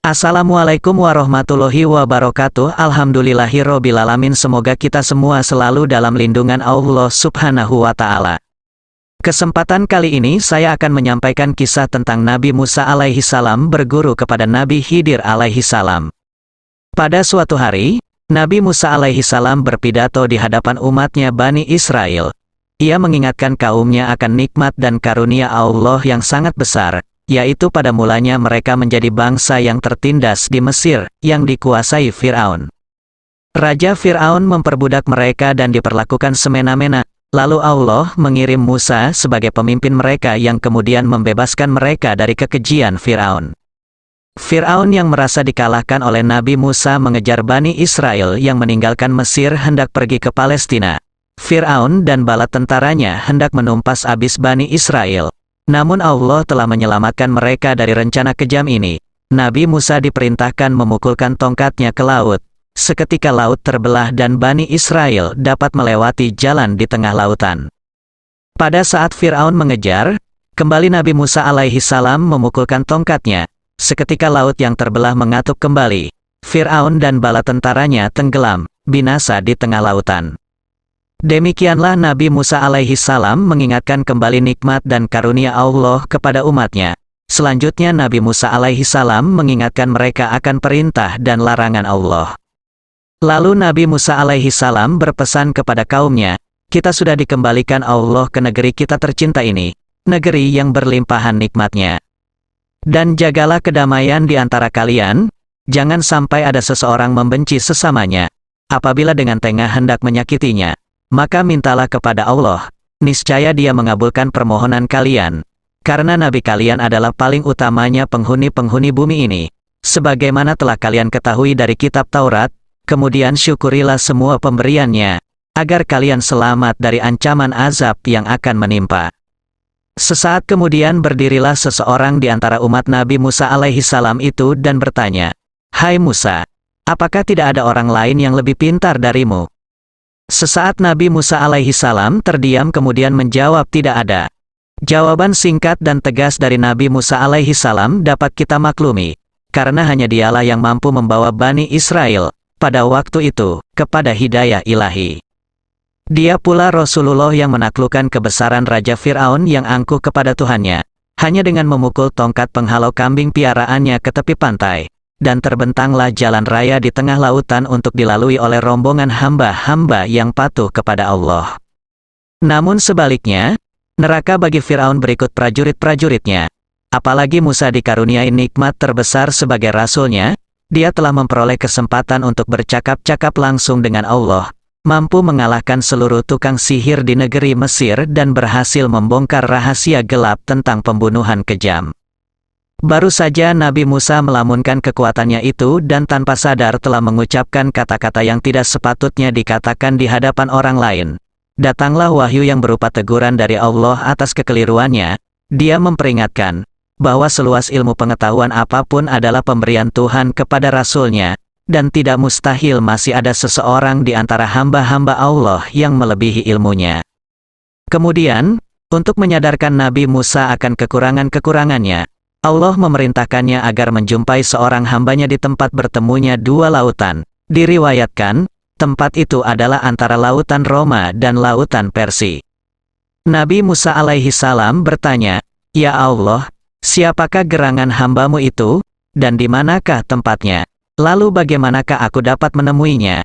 Assalamualaikum warahmatullahi wabarakatuh. Alhamdulillahirobbilalamin. Semoga kita semua selalu dalam lindungan Allah subhanahu wa ta'ala. Kesempatan kali ini saya akan menyampaikan kisah tentang Nabi Musa alaihi salam berguru kepada Nabi Khidir alaihi salam. Pada suatu hari, Nabi Musa alaihi salam berpidato di hadapan umatnya Bani Israel. Ia mengingatkan kaumnya akan nikmat dan karunia Allah yang sangat besar, yaitu pada mulanya mereka menjadi bangsa yang tertindas di Mesir, yang dikuasai Fir'aun. Raja Fir'aun memperbudak mereka dan diperlakukan semena-mena, lalu Allah mengirim Musa sebagai pemimpin mereka yang kemudian membebaskan mereka dari kekejian Fir'aun. Fir'aun yang merasa dikalahkan oleh Nabi Musa mengejar Bani Israel yang meninggalkan Mesir hendak pergi ke Palestina. Fir'aun dan bala tentaranya hendak menumpas habis Bani Israel. Namun Allah telah menyelamatkan mereka dari rencana kejam ini. Nabi Musa diperintahkan memukulkan tongkatnya ke laut. Seketika laut terbelah dan Bani Israel dapat melewati jalan di tengah lautan. Pada saat Fir'aun mengejar, kembali Nabi Musa alaihi salam memukulkan tongkatnya. Seketika laut yang terbelah mengatup kembali. Fir'aun dan bala tentaranya tenggelam, binasa di tengah lautan. Demikianlah Nabi Musa alaihi salam mengingatkan kembali nikmat dan karunia Allah kepada umatnya. Selanjutnya Nabi Musa alaihi salam mengingatkan mereka akan perintah dan larangan Allah. Lalu Nabi Musa alaihi salam berpesan kepada kaumnya, "Kita sudah dikembalikan Allah ke negeri kita tercinta ini, negeri yang berlimpahan nikmatnya. Dan jagalah kedamaian di antara kalian, jangan sampai ada seseorang membenci sesamanya. Apabila dengan tengah hendak menyakitinya, maka mintalah kepada Allah, niscaya Dia mengabulkan permohonan kalian. Karena Nabi kalian adalah paling utamanya penghuni-penghuni bumi ini. Sebagaimana telah kalian ketahui dari kitab Taurat, kemudian syukurilah semua pemberiannya, agar kalian selamat dari ancaman azab yang akan menimpa." Sesaat kemudian berdirilah seseorang di antara umat Nabi Musa alaihi salam itu dan bertanya, "Hai Musa, apakah tidak ada orang lain yang lebih pintar darimu?" Sesaat Nabi Musa alaihi salam terdiam kemudian menjawab, "Tidak ada." Jawaban singkat dan tegas dari Nabi Musa alaihi salam dapat kita maklumi, karena hanya dialah yang mampu membawa Bani Israel, pada waktu itu, kepada hidayah ilahi. Dia pula Rasulullah yang menaklukkan kebesaran Raja Fir'aun yang angkuh kepada Tuhannya, hanya dengan memukul tongkat penghalau kambing piaraannya ke tepi pantai. Dan terbentanglah jalan raya di tengah lautan untuk dilalui oleh rombongan hamba-hamba yang patuh kepada Allah. Namun sebaliknya, neraka bagi Fir'aun berikut prajurit-prajuritnya. Apalagi Musa dikaruniai nikmat terbesar sebagai rasulnya, dia telah memperoleh kesempatan untuk bercakap-cakap langsung dengan Allah, mampu mengalahkan seluruh tukang sihir di negeri Mesir dan berhasil membongkar rahasia gelap tentang pembunuhan kejam. Baru saja Nabi Musa melamunkan kekuatannya itu dan tanpa sadar telah mengucapkan kata-kata yang tidak sepatutnya dikatakan di hadapan orang lain. Datanglah wahyu yang berupa teguran dari Allah atas kekeliruannya. Dia memperingatkan bahwa seluas ilmu pengetahuan apapun adalah pemberian Tuhan kepada Rasul-Nya, dan tidak mustahil masih ada seseorang di antara hamba-hamba Allah yang melebihi ilmunya. Kemudian, untuk menyadarkan Nabi Musa akan kekurangan-kekurangannya, Allah memerintahkannya agar menjumpai seorang hambanya di tempat bertemunya dua lautan. Diriwayatkan, tempat itu adalah antara lautan Roma dan lautan Persia. Nabi Musa alaihi salam bertanya, "Ya Allah, siapakah gerangan hambamu itu, dan di manakah tempatnya? Lalu bagaimanakah aku dapat menemuinya?"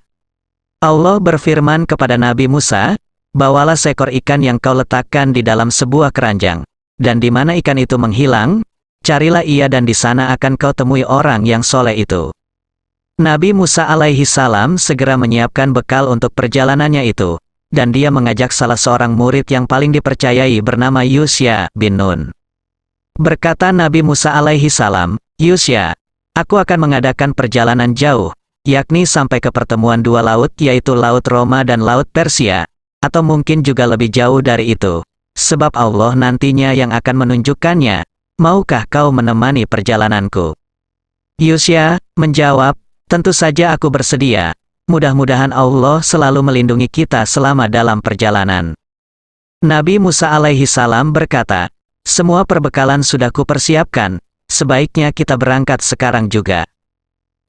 Allah berfirman kepada Nabi Musa, "Bawalah seekor ikan yang kau letakkan di dalam sebuah keranjang. Dan di mana ikan itu menghilang, carilah ia dan di sana akan kau temui orang yang soleh itu." Nabi Musa alaihi salam segera menyiapkan bekal untuk perjalanannya itu, dan dia mengajak salah seorang murid yang paling dipercayai bernama Yusya bin Nun. Berkata Nabi Musa alaihi salam, "Yusya, aku akan mengadakan perjalanan jauh, yakni sampai ke pertemuan dua laut yaitu Laut Roma dan Laut Persia, atau mungkin juga lebih jauh dari itu, sebab Allah nantinya yang akan menunjukkannya. Maukah kau menemani perjalananku?" Yusya menjawab, "Tentu saja aku bersedia. Mudah-mudahan Allah selalu melindungi kita selama dalam perjalanan." Nabi Musa alaihi salam berkata, "Semua perbekalan sudah kupersiapkan, sebaiknya kita berangkat sekarang juga."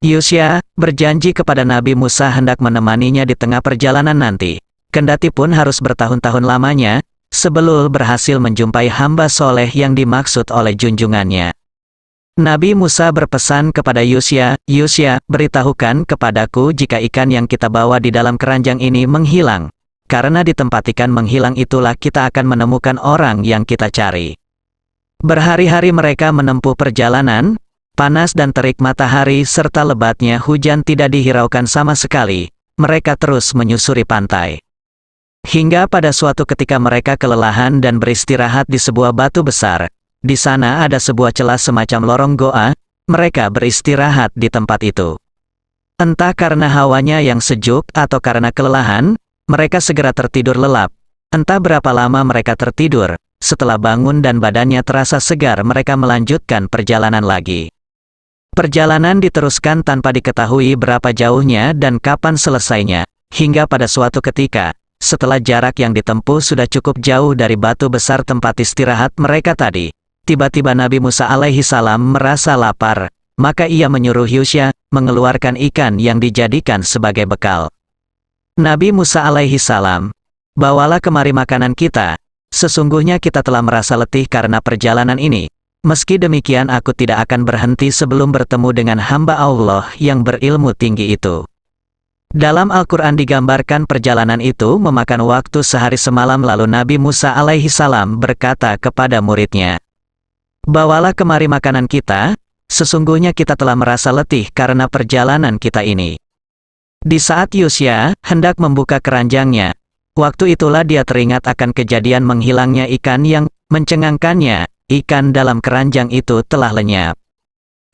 Yusya berjanji kepada Nabi Musa hendak menemaninya di tengah perjalanan nanti, kendati pun harus bertahun-tahun lamanya, sebelum berhasil menjumpai hamba soleh yang dimaksud oleh junjungannya. Nabi Musa berpesan kepada Yusya, "Yusya, beritahukan kepadaku jika ikan yang kita bawa di dalam keranjang ini menghilang. Karena di tempat ikan menghilang itulah kita akan menemukan orang yang kita cari." Berhari-hari mereka menempuh perjalanan. Panas dan terik matahari serta lebatnya hujan tidak dihiraukan sama sekali. Mereka terus menyusuri pantai. Hingga pada suatu ketika mereka kelelahan dan beristirahat di sebuah batu besar. Di sana ada sebuah celah semacam lorong goa. Mereka beristirahat di tempat itu. Entah karena hawanya yang sejuk atau karena kelelahan, mereka segera tertidur lelap. Entah berapa lama mereka tertidur. Setelah bangun dan badannya terasa segar, mereka melanjutkan perjalanan lagi. Perjalanan diteruskan tanpa diketahui berapa jauhnya dan kapan selesainya, hingga pada suatu ketika, setelah jarak yang ditempuh sudah cukup jauh dari batu besar tempat istirahat mereka tadi, tiba-tiba Nabi Musa alaihi salam merasa lapar, maka ia menyuruh Yusya mengeluarkan ikan yang dijadikan sebagai bekal. Nabi Musa alaihi salam, "Bawalah kemari makanan kita, sesungguhnya kita telah merasa letih karena perjalanan ini. Meski demikian aku tidak akan berhenti sebelum bertemu dengan hamba Allah yang berilmu tinggi itu." Dalam Al-Quran digambarkan perjalanan itu memakan waktu sehari semalam, lalu Nabi Musa alaihi salam berkata kepada muridnya, "Bawalah kemari makanan kita, sesungguhnya kita telah merasa letih karena perjalanan kita ini." Di saat Yusya hendak membuka keranjangnya, waktu itulah dia teringat akan kejadian menghilangnya ikan yang mencengangkannya. Ikan dalam keranjang itu telah lenyap.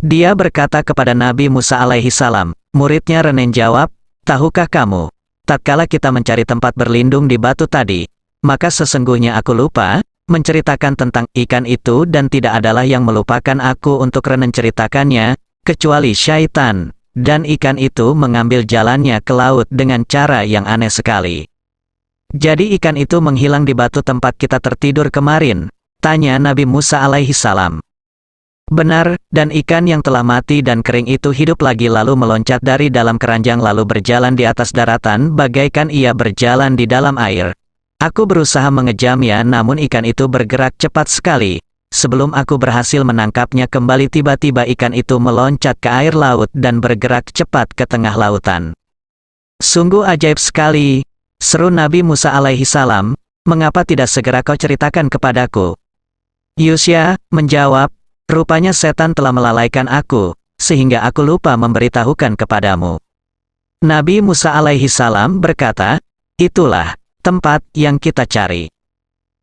Dia berkata kepada Nabi Musa alaihi salam, muridnya Renen jawab, "Tahukah kamu, tatkala kita mencari tempat berlindung di batu tadi, maka sesungguhnya aku lupa menceritakan tentang ikan itu dan tidak adalah yang melupakan aku untuk Renen ceritakannya, kecuali syaitan, dan ikan itu mengambil jalannya ke laut dengan cara yang aneh sekali." "Jadi ikan itu menghilang di batu tempat kita tertidur kemarin?" tanya Nabi Musa alaihi salam. "Benar, dan ikan yang telah mati dan kering itu hidup lagi lalu meloncat dari dalam keranjang lalu berjalan di atas daratan bagaikan ia berjalan di dalam air. Aku berusaha mengejamnya namun ikan itu bergerak cepat sekali. Sebelum aku berhasil menangkapnya kembali tiba-tiba ikan itu meloncat ke air laut dan bergerak cepat ke tengah lautan." "Sungguh ajaib sekali," seru Nabi Musa alaihi salam, "mengapa tidak segera kau ceritakan kepadaku?" Yusya menjawab, "Rupanya setan telah melalaikan aku, sehingga aku lupa memberitahukan kepadamu." Nabi Musa alaihi salam berkata, "Itulah tempat yang kita cari."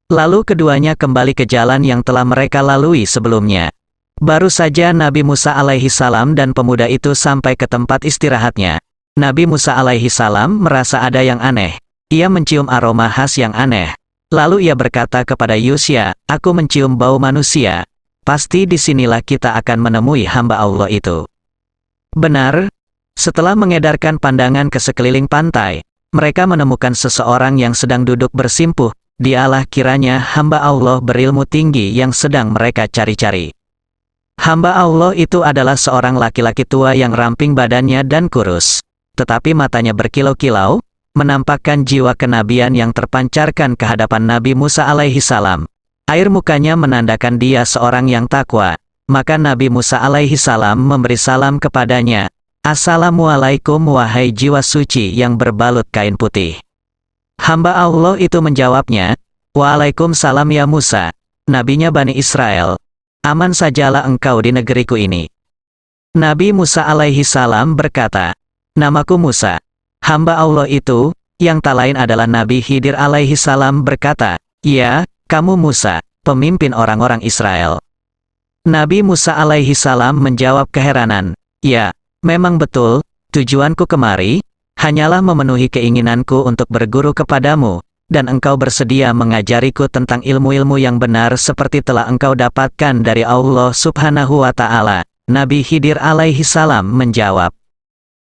Lalu keduanya kembali ke jalan yang telah mereka lalui sebelumnya. Baru saja Nabi Musa alaihi salam dan pemuda itu sampai ke tempat istirahatnya. Nabi Musa alaihi salam merasa ada yang aneh. Ia mencium aroma khas yang aneh. Lalu ia berkata kepada Yusya, "Aku mencium bau manusia. Pasti disinilah kita akan menemui hamba Allah itu." Benar. Setelah mengedarkan pandangan ke sekeliling pantai, mereka menemukan seseorang yang sedang duduk bersimpuh. Dialah kiranya hamba Allah berilmu tinggi yang sedang mereka cari-cari. Hamba Allah itu adalah seorang laki-laki tua yang ramping badannya dan kurus. Tetapi matanya berkilau-kilau, menampakkan jiwa kenabian yang terpancarkan ke hadapan Nabi Musa alaihi salam. Air mukanya menandakan dia seorang yang takwa. Maka Nabi Musa alaihi salam memberi salam kepadanya, "Assalamualaikum wahai jiwa suci yang berbalut kain putih." Hamba Allah itu menjawabnya, "Waalaikumsalam ya Musa, nabinya Bani Israel. Aman sajalah engkau di negeriku ini." Nabi Musa alaihi salam berkata, "Namaku Musa." Hamba Allah itu, yang tak lain adalah Nabi Khidir alaihi salam berkata, "Ya, kamu Musa, pemimpin orang-orang Israel." Nabi Musa alaihi salam menjawab keheranan, "Ya, memang betul, tujuanku kemari, hanyalah memenuhi keinginanku untuk berguru kepadamu, dan engkau bersedia mengajariku tentang ilmu-ilmu yang benar seperti telah engkau dapatkan dari Allah subhanahu wa ta'ala." Nabi Khidir alaihi salam menjawab,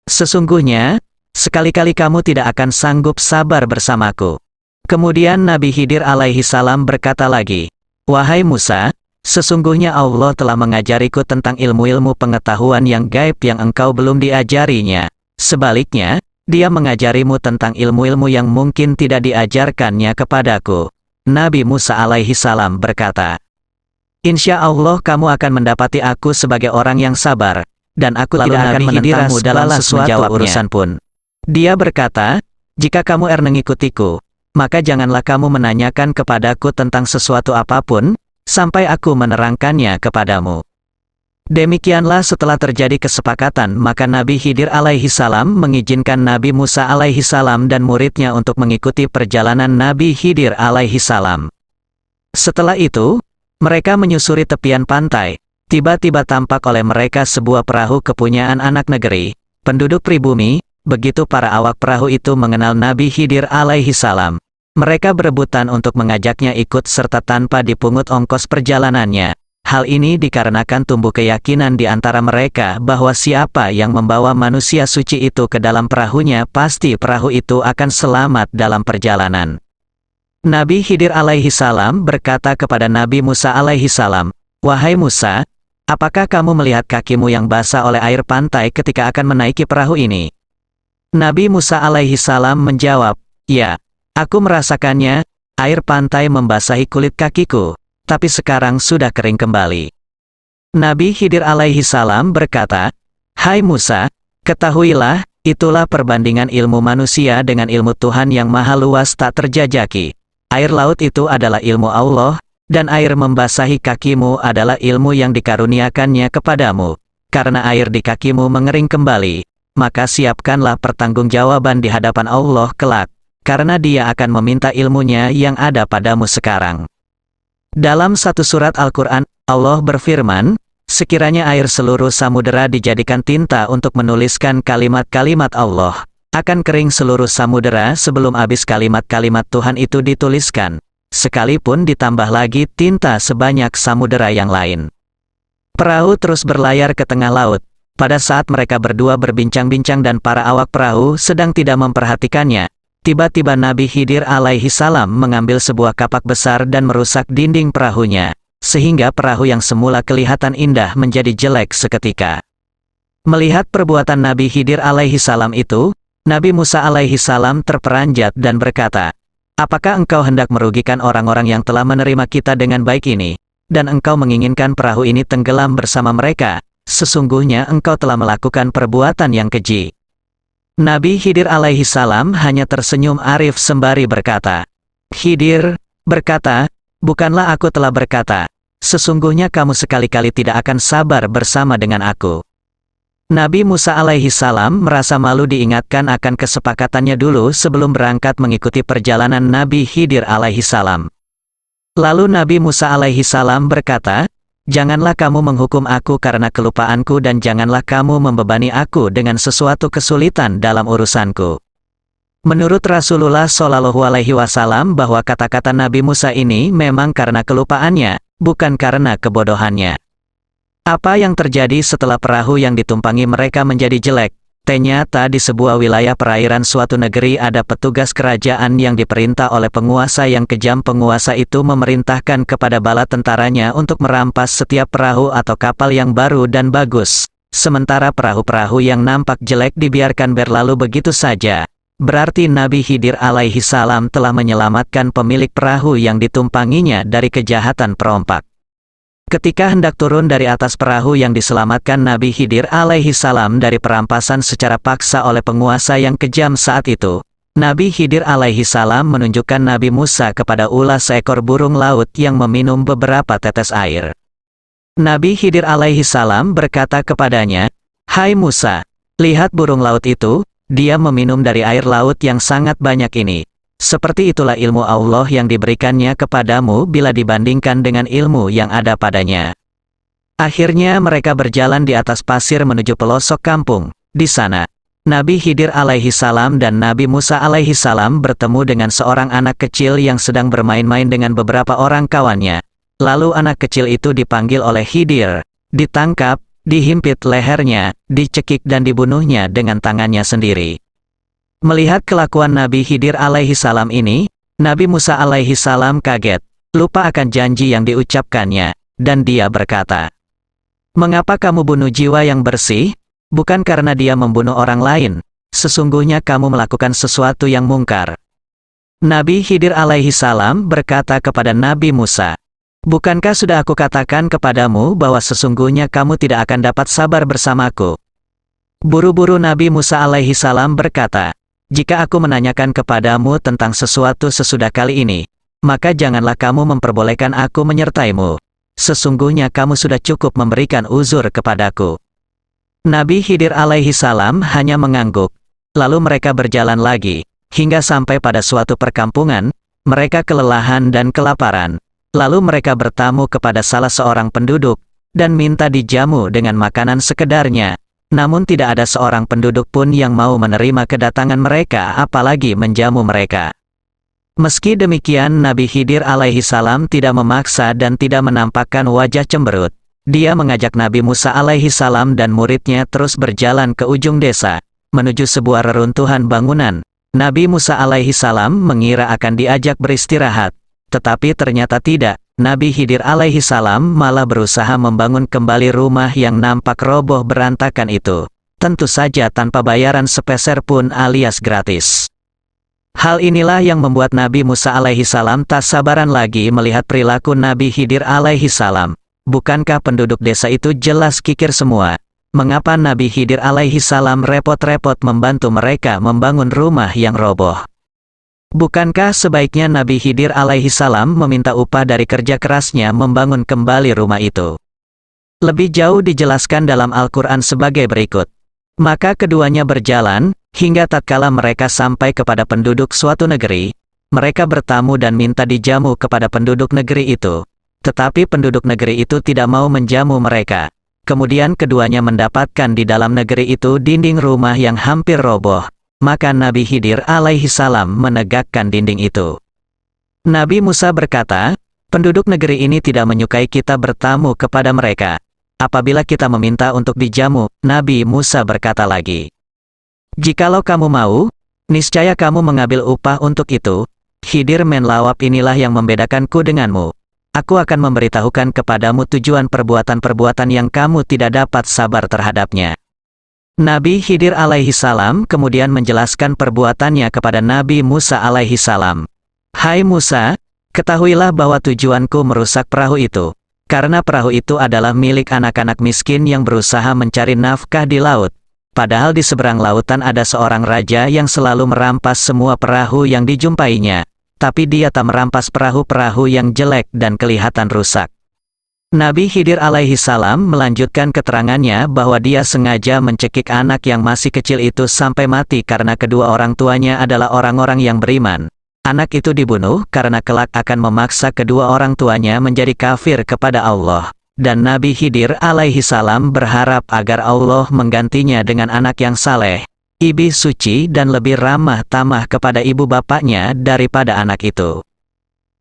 "Sesungguhnya, sekali-kali kamu tidak akan sanggup sabar bersamaku." Kemudian Nabi Khidir alaihi salam berkata lagi, "Wahai Musa, Sesungguhnya Allah telah mengajariku tentang ilmu-ilmu pengetahuan yang gaib yang engkau belum diajarinya. Sebaliknya, Dia mengajarimu tentang ilmu-ilmu yang mungkin tidak diajarkannya kepadaku. Nabi Musa alaihi salam berkata, Insya Allah kamu akan mendapati aku sebagai orang yang sabar, dan aku tidak akan menentangmu dalam sesuatu urusan pun. Dia berkata, jika kamu mengikutiku, maka janganlah kamu menanyakan kepadaku tentang sesuatu apapun, sampai aku menerangkannya kepadamu. Demikianlah setelah terjadi kesepakatan, maka Nabi Khidir alaihi salam mengizinkan Nabi Musa alaihi salam dan muridnya untuk mengikuti perjalanan Nabi Khidir alaihi salam. Setelah itu, mereka menyusuri tepian pantai. Tiba-tiba tampak oleh mereka sebuah perahu kepunyaan anak negeri, penduduk pribumi. Begitu para awak perahu itu mengenal Nabi Khidir alaihi salam, mereka berebutan untuk mengajaknya ikut serta tanpa dipungut ongkos perjalanannya. Hal ini dikarenakan tumbuh keyakinan di antara mereka bahwa siapa yang membawa manusia suci itu ke dalam perahunya pasti perahu itu akan selamat dalam perjalanan. Nabi Khidir alaihi salam berkata kepada Nabi Musa alaihi salam, "Wahai Musa, apakah kamu melihat kakimu yang basah oleh air pantai ketika akan menaiki perahu ini?" Nabi Musa alaihi salam menjawab, "Ya, aku merasakannya, air pantai membasahi kulit kakiku, tapi sekarang sudah kering kembali." Nabi Khidir alaihi salam berkata, "Hai Musa, ketahuilah, itulah perbandingan ilmu manusia dengan ilmu Tuhan yang maha luas tak terjajaki. Air laut itu adalah ilmu Allah, dan air membasahi kakimu adalah ilmu yang dikaruniakannya kepadamu. Karena air di kakimu mengering kembali, maka siapkanlah pertanggungjawaban di hadapan Allah kelak, karena Dia akan meminta ilmunya yang ada padamu sekarang." Dalam satu surat Al-Quran, Allah berfirman, "Sekiranya air seluruh samudera dijadikan tinta untuk menuliskan kalimat-kalimat Allah, akan kering seluruh samudera sebelum habis kalimat-kalimat Tuhan itu dituliskan, sekalipun ditambah lagi tinta sebanyak samudera yang lain." Perahu terus berlayar ke tengah laut. Pada saat mereka berdua berbincang-bincang dan para awak perahu sedang tidak memperhatikannya, tiba-tiba Nabi Khidir alaihi salam mengambil sebuah kapak besar dan merusak dinding perahunya, sehingga perahu yang semula kelihatan indah menjadi jelek seketika. Melihat perbuatan Nabi Khidir alaihi salam itu, Nabi Musa alaihi salam terperanjat dan berkata, "Apakah engkau hendak merugikan orang-orang yang telah menerima kita dengan baik ini, dan engkau menginginkan perahu ini tenggelam bersama mereka? Sesungguhnya engkau telah melakukan perbuatan yang keji." Nabi Khidir alaihi salam hanya tersenyum arif sembari berkata, "Khidir berkata, bukanlah aku telah berkata, sesungguhnya kamu sekali-kali tidak akan sabar bersama dengan aku." Nabi Musa alaihi salam merasa malu diingatkan akan kesepakatannya dulu sebelum berangkat mengikuti perjalanan Nabi Khidir alaihi salam. Lalu Nabi Musa alaihi salam berkata, "Janganlah kamu menghukum aku karena kelupaanku dan janganlah kamu membebani aku dengan sesuatu kesulitan dalam urusanku." Menurut Rasulullah Shallallahu Alaihi Wasallam bahwa kata-kata Nabi Musa ini memang karena kelupaannya, bukan karena kebodohannya. Apa yang terjadi setelah perahu yang ditumpangi mereka menjadi jelek? Ternyata di sebuah wilayah perairan suatu negeri ada petugas kerajaan yang diperintah oleh penguasa yang kejam. Penguasa itu memerintahkan kepada bala tentaranya untuk merampas setiap perahu atau kapal yang baru dan bagus. Sementara perahu-perahu yang nampak jelek dibiarkan berlalu begitu saja. Berarti Nabi Khidir alaihi salam telah menyelamatkan pemilik perahu yang ditumpanginya dari kejahatan perompak. Ketika hendak turun dari atas perahu yang diselamatkan Nabi Khidir alaihi salam dari perampasan secara paksa oleh penguasa yang kejam saat itu, Nabi Khidir alaihi salam menunjukkan Nabi Musa kepada ulas seekor burung laut yang meminum beberapa tetes air. Nabi Khidir alaihi salam berkata kepadanya, "Hai Musa, lihat burung laut itu, dia meminum dari air laut yang sangat banyak ini. Seperti itulah ilmu Allah yang diberikannya kepadamu bila dibandingkan dengan ilmu yang ada padanya." Akhirnya mereka berjalan di atas pasir menuju pelosok kampung. Di sana, Nabi Khidir alaihi salam dan Nabi Musa alaihi salam bertemu dengan seorang anak kecil yang sedang bermain-main dengan beberapa orang kawannya. Lalu anak kecil itu dipanggil oleh Khidir, ditangkap, dihimpit lehernya, dicekik dan dibunuhnya dengan tangannya sendiri. Melihat kelakuan Nabi Khidir alaihi salam ini, Nabi Musa alaihi salam kaget, lupa akan janji yang diucapkannya. dan dia berkata, "Mengapa kamu bunuh jiwa yang bersih? Bukan karena dia membunuh orang lain. Sesungguhnya kamu melakukan sesuatu yang mungkar." Nabi Khidir alaihi salam berkata kepada Nabi Musa, "Bukankah sudah aku katakan kepadamu bahwa sesungguhnya kamu tidak akan dapat sabar bersamaku?" Buru-buru Nabi Musa alaihi salam berkata, "Jika aku menanyakan kepadamu tentang sesuatu sesudah kali ini, maka janganlah kamu memperbolehkan aku menyertaimu. Sesungguhnya kamu sudah cukup memberikan uzur kepadaku." Nabi Khidir alaihi salam hanya mengangguk. Lalu mereka berjalan lagi, hingga sampai pada suatu perkampungan. Mereka kelelahan dan kelaparan. Lalu mereka bertamu kepada salah seorang penduduk, dan minta dijamu dengan makanan sekedarnya. Namun tidak ada seorang penduduk pun yang mau menerima kedatangan mereka, apalagi menjamu mereka. Meski demikian, Nabi Khidir alaihi salam tidak memaksa dan tidak menampakkan wajah cemberut. Dia mengajak Nabi Musa alaihi salam dan muridnya terus berjalan ke ujung desa, menuju sebuah reruntuhan bangunan. Nabi Musa alaihi salam mengira akan diajak beristirahat, tetapi ternyata tidak. Nabi Khidir alaihi salam malah berusaha membangun kembali rumah yang nampak roboh berantakan itu. Tentu saja tanpa bayaran sepeser pun alias gratis. Hal inilah yang membuat Nabi Musa alaihi salam tak sabaran lagi melihat perilaku Nabi Khidir alaihi salam. Bukankah penduduk desa itu jelas kikir semua? Mengapa Nabi Khidir alaihi salam repot-repot membantu mereka membangun rumah yang roboh? Bukankah sebaiknya Nabi Khidir alaihi salam meminta upah dari kerja kerasnya membangun kembali rumah itu? Lebih jauh dijelaskan dalam Al-Quran sebagai berikut. Maka keduanya berjalan, hingga tatkala mereka sampai kepada penduduk suatu negeri, mereka bertamu dan minta dijamu kepada penduduk negeri itu. Tetapi penduduk negeri itu tidak mau menjamu mereka. Kemudian keduanya mendapatkan di dalam negeri itu dinding rumah yang hampir roboh. Maka Nabi Khidir alaihi salam menegakkan dinding itu. Nabi Musa berkata, "Penduduk negeri ini tidak menyukai kita bertamu kepada mereka. Apabila kita meminta untuk dijamu," Nabi Musa berkata lagi, "Jikalau kamu mau, niscaya kamu mengambil upah untuk itu." Khidir menlawab, "Inilah yang membedakanku denganmu. Aku akan memberitahukan kepadamu tujuan perbuatan-perbuatan yang kamu tidak dapat sabar terhadapnya." Nabi Khidir alaihi salam kemudian menjelaskan perbuatannya kepada Nabi Musa alaihi salam. "Hai Musa, ketahuilah bahwa tujuanku merusak perahu itu. Karena perahu itu adalah milik anak-anak miskin yang berusaha mencari nafkah di laut. Padahal di seberang lautan ada seorang raja yang selalu merampas semua perahu yang dijumpainya. Tapi dia tak merampas perahu-perahu yang jelek dan kelihatan rusak." Nabi Khidir alaihi salam melanjutkan keterangannya bahwa dia sengaja mencekik anak yang masih kecil itu sampai mati karena kedua orang tuanya adalah orang-orang yang beriman. Anak itu dibunuh karena kelak akan memaksa kedua orang tuanya menjadi kafir kepada Allah. Dan Nabi Khidir alaihi salam berharap agar Allah menggantinya dengan anak yang saleh, ibi suci dan lebih ramah tamah kepada ibu bapaknya daripada anak itu.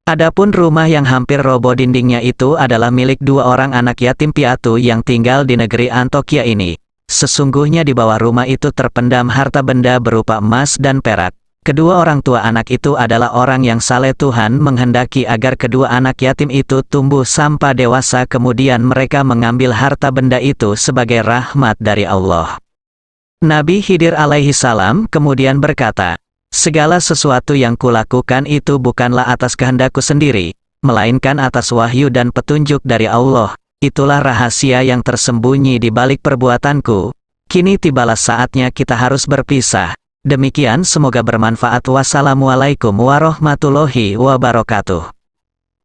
Adapun rumah yang hampir roboh dindingnya itu adalah milik dua orang anak yatim piatu yang tinggal di negeri Antokia ini. Sesungguhnya di bawah rumah itu terpendam harta benda berupa emas dan perak. Kedua orang tua anak itu adalah orang yang saleh. Tuhan menghendaki agar kedua anak yatim itu tumbuh sampai dewasa, kemudian mereka mengambil harta benda itu sebagai rahmat dari Allah. Nabi Khidir alaihi salam kemudian berkata, "Segala sesuatu yang kulakukan itu bukanlah atas kehendakku sendiri, melainkan atas wahyu dan petunjuk dari Allah. Itulah rahasia yang tersembunyi di balik perbuatanku. Kini tibalah saatnya kita harus berpisah." Demikian, semoga bermanfaat. Wassalamualaikum warahmatullahi wabarakatuh.